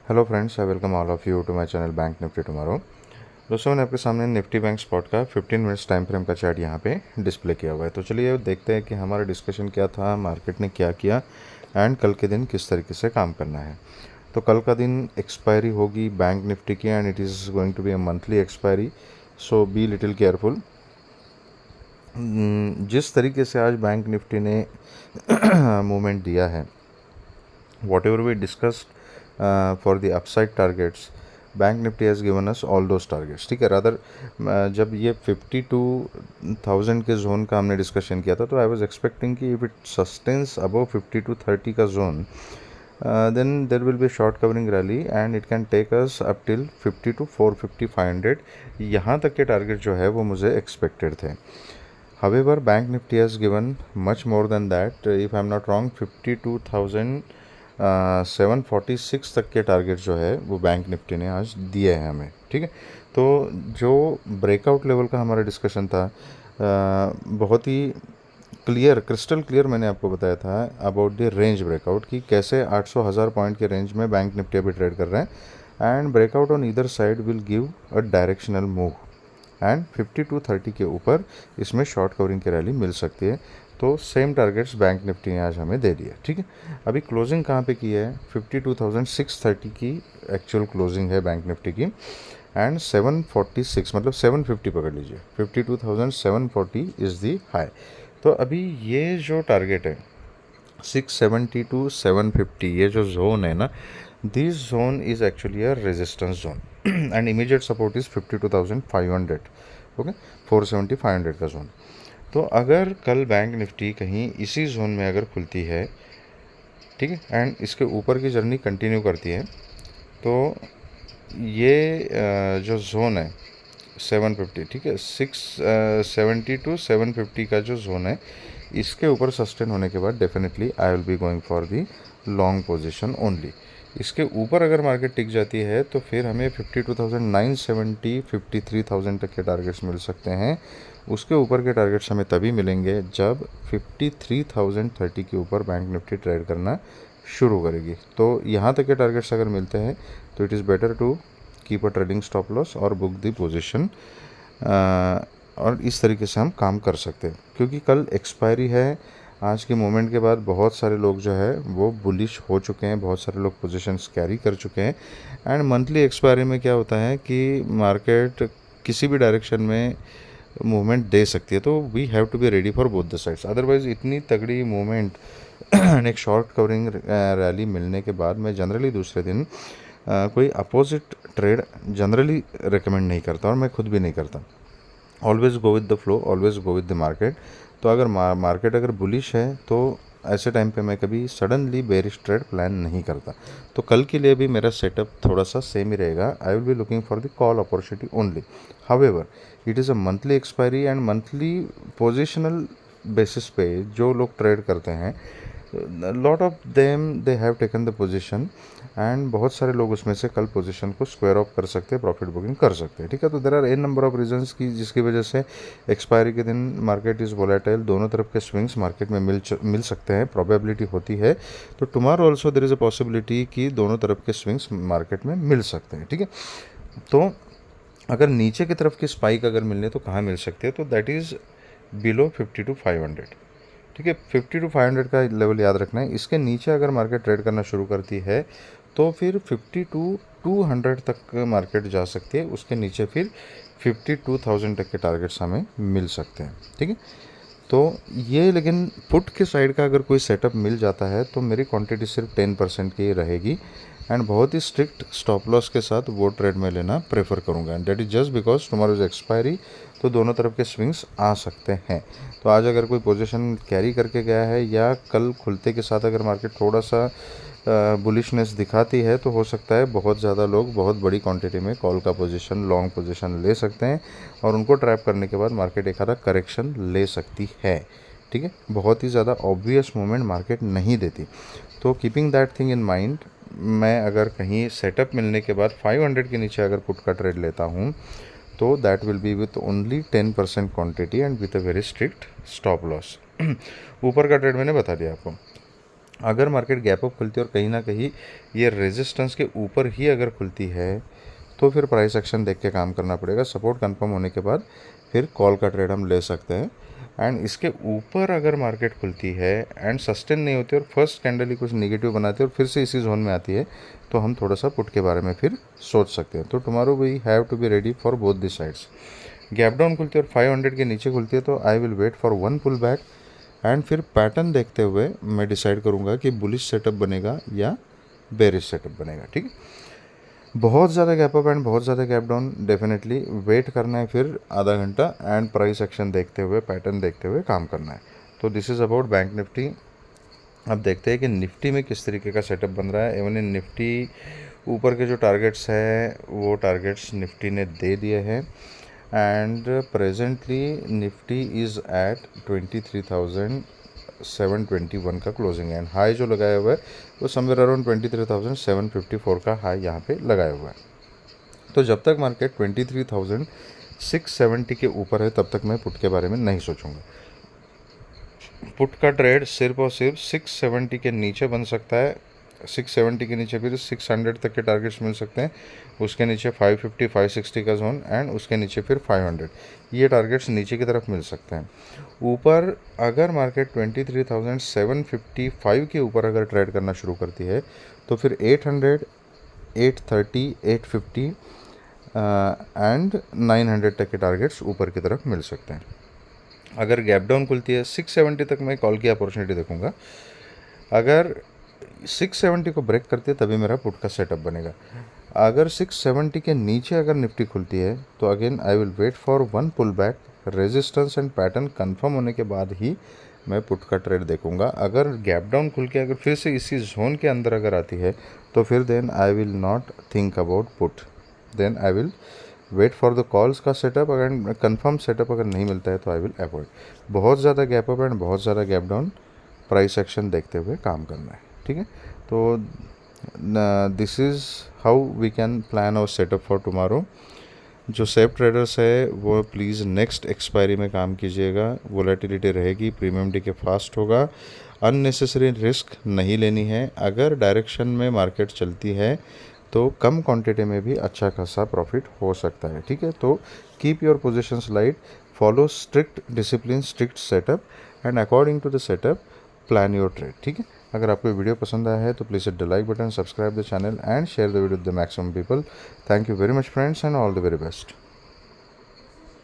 Hello friends, I welcome all of you to my channel Bank Nifty tomorrow. दोस्तों, मैंने आपके सामने Nifty bank spot का 15 minutes time frame का chart यहाँ पे डिस्प्ले किया हुआ है। तो चलिए देखते हैं कि हमारा डिस्कशन क्या था, मार्केट ने क्या किया एंड कल के दिन किस तरीके से काम करना है। तो कल का दिन एक्सपायरी होगी बैंक निफ्टी की and it is going to be a monthly expiry, so be little careful. जिस तरीके से आज बैंक निफ्टी ने मूवमेंट दिया है, whatever we discussed for the upside targets, Bank Nifty has given us all those targets. ठीक है, rather जब ये 52,000 के जोन का हमने डिस्कशन किया था, तो आई वाज एक्सपेक्टिंग कि इफ इट सस्टेन्स अबव 5230 का zone, then there will be a short covering rally and it can take us up till 50 to 450 500। यहाँ तक के टारगेट जो है वो मुझे एक्सपेक्टेड थे। However, Bank Nifty has given much more than that. If I'm not wrong, 52,746 तक के टारगेट जो है वो बैंक निफ्टी ने आज दिए हैं हमें। ठीक है, तो जो ब्रेकआउट लेवल का हमारा डिस्कशन था, बहुत ही क्लियर, क्रिस्टल क्लियर मैंने आपको बताया था अबाउट द रेंज ब्रेकआउट, कि कैसे 800,000 पॉइंट के रेंज में बैंक निफ्टी अभी ट्रेड कर रहे हैं and breakout on either side will give a directional move and 5230 के ऊपर इसमें शॉर्ट कवरिंग की रैली मिल सकती है। तो सेम टारगेट्स बैंक निफ्टी ने आज हमें दे दिए। ठीक है, अभी क्लोजिंग कहाँ पे की है? 52,630 की एक्चुअल क्लोजिंग है बैंक निफ्टी की एंड 746 मतलब 750 पकड़ लीजिए, 52,740 इज़ दी हाई। तो अभी ये जो टारगेट है 670 टू 750, ये जो जोन है ना, this zone is actually a resistance zone and immediate support is 52,500। Okay, 470 500 का जोन। तो अगर कल बैंक निफ्टी कहीं इसी जोन में अगर खुलती है, ठीक है, एंड इसके ऊपर की जर्नी कंटिन्यू करती है, तो ये जो जोन है 750, ठीक है, 670 टू 750 का जो जोन है, इसके ऊपर सस्टेन होने के बाद definitely I will be going for the long position only. इसके ऊपर अगर मार्केट टिक जाती है तो फिर हमें 52,970 53,000 तक के टारगेट्स मिल सकते हैं। उसके ऊपर के टारगेट्स हमें तभी मिलेंगे जब 53,030 के ऊपर बैंक निफ्टी ट्रेड करना शुरू करेगी। तो यहाँ तक के टारगेट्स अगर मिलते हैं तो it is better to keep a trading stop loss और बुक दी पोजीशन, और इस तरीके से हम काम कर सकते हैं। क्योंकि कल एक्सपायरी है, आज के मोमेंट के बाद बहुत सारे लोग जो है वो बुलिश हो चुके हैं, बहुत सारे लोग पोजीशंस कैरी कर चुके हैं एंड मंथली एक्सपायरी में क्या होता है कि मार्केट किसी भी डायरेक्शन में मूवमेंट दे सकती है, तो we have to be ready for both the sides. Otherwise इतनी तगड़ी मूवमेंट एक शॉर्ट कवरिंग रैली मिलने के बाद मैं जनरली दूसरे दिन कोई अपोजिट ट्रेड जनरली रिकमेंड नहीं करता और मैं खुद भी नहीं करता। Always go with the flow, always go with the market. तो अगर मार्केट अगर बुलिश है तो ऐसे टाइम पे मैं कभी सडनली बेरिश ट्रेड प्लान नहीं करता। तो कल के लिए भी मेरा सेटअप थोड़ा सा सेम ही रहेगा। I will be looking for the call opportunity only. However, it is a monthly expiry and monthly positional basis पे जो लोग ट्रेड करते हैं, lot of them they have taken the position and बहुत सारे लोग उसमें से कल पोजीशन को स्क्वायर ऑफ कर सकते हैं, प्रॉफिट बुकिंग कर सकते हैं। ठीक है, तो there are an number of reasons की जिसकी वजह से एक्सपायरी के दिन मार्केट इज़ वोलेटाइल, दोनों तरफ के स्विंग्स मार्केट में मिल सकते हैं, प्रोबेबिलिटी होती है। तो tomorrow also there is a possibility कि दोनों तरफ के स्विंग्स मार्केट में मिल सकते हैं। ठीक है, तो अगर नीचे की तरफ की स्पाइक अगर मिलने तो कहाँ मिल सकती है? तो दैट इज़ बिलो 50 टू 500। ठीक है, 50 टू 500 का लेवल याद रखना है। इसके नीचे अगर मार्केट ट्रेड करना शुरू करती है तो फिर 50 टू 200 तक मार्केट जा सकती है, उसके नीचे फिर 52,000 तक के टारगेट्स हमें मिल सकते हैं। ठीक है, तो ये लेकिन पुट के साइड का अगर कोई सेटअप मिल जाता है तो मेरी क्वांटिटी सिर्फ 10% की रहेगी एंड बहुत ही स्ट्रिक्ट स्टॉप लॉस के साथ वो ट्रेड में लेना प्रेफर करूँगा। And that is just because tomorrow is expiry, तो दोनों तरफ के स्विंग्स आ सकते हैं। तो आज अगर कोई पोजीशन कैरी करके गया है या कल खुलते के साथ अगर मार्केट थोड़ा सा बुलिशनेस दिखाती है तो हो सकता है बहुत ज़्यादा लोग बहुत बड़ी क्वांटिटी में कॉल का पोजीशन, लॉन्ग पोजीशन ले सकते हैं और उनको ट्रैप करने के बाद मार्केट एक आधा करेक्शन ले सकती है। ठीक है, बहुत ही ज़्यादा ऑब्वियस मूवमेंट मार्केट नहीं देती। तो keeping that thing in mind, मैं अगर कहीं सेटअप मिलने के बाद 500 के नीचे अगर पुट का ट्रेड लेता हूँ तो that will be with only 10% quantity and with a very strict stop loss. ऊपर का ट्रेड मैंने बता दिया आपको। अगर मार्केट गैप अप खुलती है और कहीं ना कहीं ये रेजिस्टेंस के ऊपर ही अगर खुलती है तो फिर प्राइस एक्शन देख के काम करना पड़ेगा। सपोर्ट कंफर्म होने के बाद फिर कॉल का ट्रेड हम ले सकते हैं। एंड इसके ऊपर अगर मार्केट खुलती है एंड सस्टेन नहीं होती और फर्स्ट कैंडल ही कुछ नेगेटिव बनाती है और फिर से इसी जोन में आती है तो हम थोड़ा सा पुट के बारे में फिर सोच सकते हैं। तो tomorrow we have to be ready for both the sides. Gap down खुलती है और 500 के नीचे खुलती है तो I will wait for one pull back and फिर पैटर्न देखते हुए मैं डिसाइड करूँगा कि बुलिश सेटअप बनेगा या बेरिश सेटअप बनेगा। ठीक है, बहुत ज़्यादा गैप अप एंड बहुत ज़्यादा गैप डाउन डेफिनेटली वेट करना है फिर आधा घंटा एंड प्राइस एक्शन देखते हुए पैटर्न देखते हुए काम करना है। तो this is about bank Nifty. अब देखते हैं कि निफ्टी में किस तरीके का सेटअप बन रहा है। इवन इन निफ्टी ऊपर के जो टारगेट्स हैं वो टारगेट्स निफ्टी ने दे दिए हैं and presently Nifty is at 23,721 का क्लोजिंग है एंड हाई जो लगाया हुआ है वो समवेयर अराउंड 23,754 का हाई यहाँ पे लगाया हुआ है। तो जब तक मार्केट 23,670 के ऊपर है तब तक मैं पुट के बारे में नहीं सोचूंगा। पुट का ट्रेड सिर्फ और सिर्फ 670 के नीचे बन सकता है। 670 के नीचे फिर 600 तक के टारगेट्स मिल सकते हैं, उसके नीचे 550 560 का जोन एंड उसके नीचे फिर 500, ये टारगेट्स नीचे की तरफ मिल सकते हैं। ऊपर अगर मार्केट 23,755 के ऊपर अगर ट्रेड करना शुरू करती है तो फिर 800 830 850 एंड 900 तक के टारगेट्स ऊपर की तरफ मिल सकते हैं। अगर गैप डाउन खुलती है 670 तक मैं कॉल की अपॉर्चुनिटी देखूंगा। अगर 670 को ब्रेक करती है तभी मेरा पुट का सेटअप बनेगा। अगर 670 के नीचे अगर निफ्टी खुलती है तो again I will wait for one pull back, resistance and pattern confirm होने के बाद ही मैं पुट का ट्रेड देखूंगा। अगर गैप डाउन खुल के अगर फिर से इसी जोन के अंदर अगर आती है तो फिर then I will not think about put, then I will wait for the calls का सेटअप। अगर कंफर्म सेटअप अगर नहीं मिलता है तो आई विल अवॉइड। बहुत ज़्यादा गैप अप एंड बहुत ज़्यादा गैप डाउन प्राइस एक्शन देखते हुए काम करना है। ठीक है, तो this is how we can plan our setup for tomorrow. जो सेफ ट्रेडर्स है वो प्लीज़ नेक्स्ट एक्सपायरी में काम कीजिएगा। वोलेटिलिटी रहेगी, प्रीमियम डे के फास्ट होगा, अननेसेसरी रिस्क नहीं लेनी है। अगर डायरेक्शन में मार्केट चलती है तो कम क्वांटिटी में भी अच्छा खासा प्रॉफिट हो सकता है। ठीक है, तो keep your positions light, follow strict discipline, strict setup and according to the setup plan your trade. ठीक है, अगर आपको वीडियो पसंद आया है तो please hit the like button, subscribe the channel and share the video with the maximum people. Thank you very much friends and all the very best.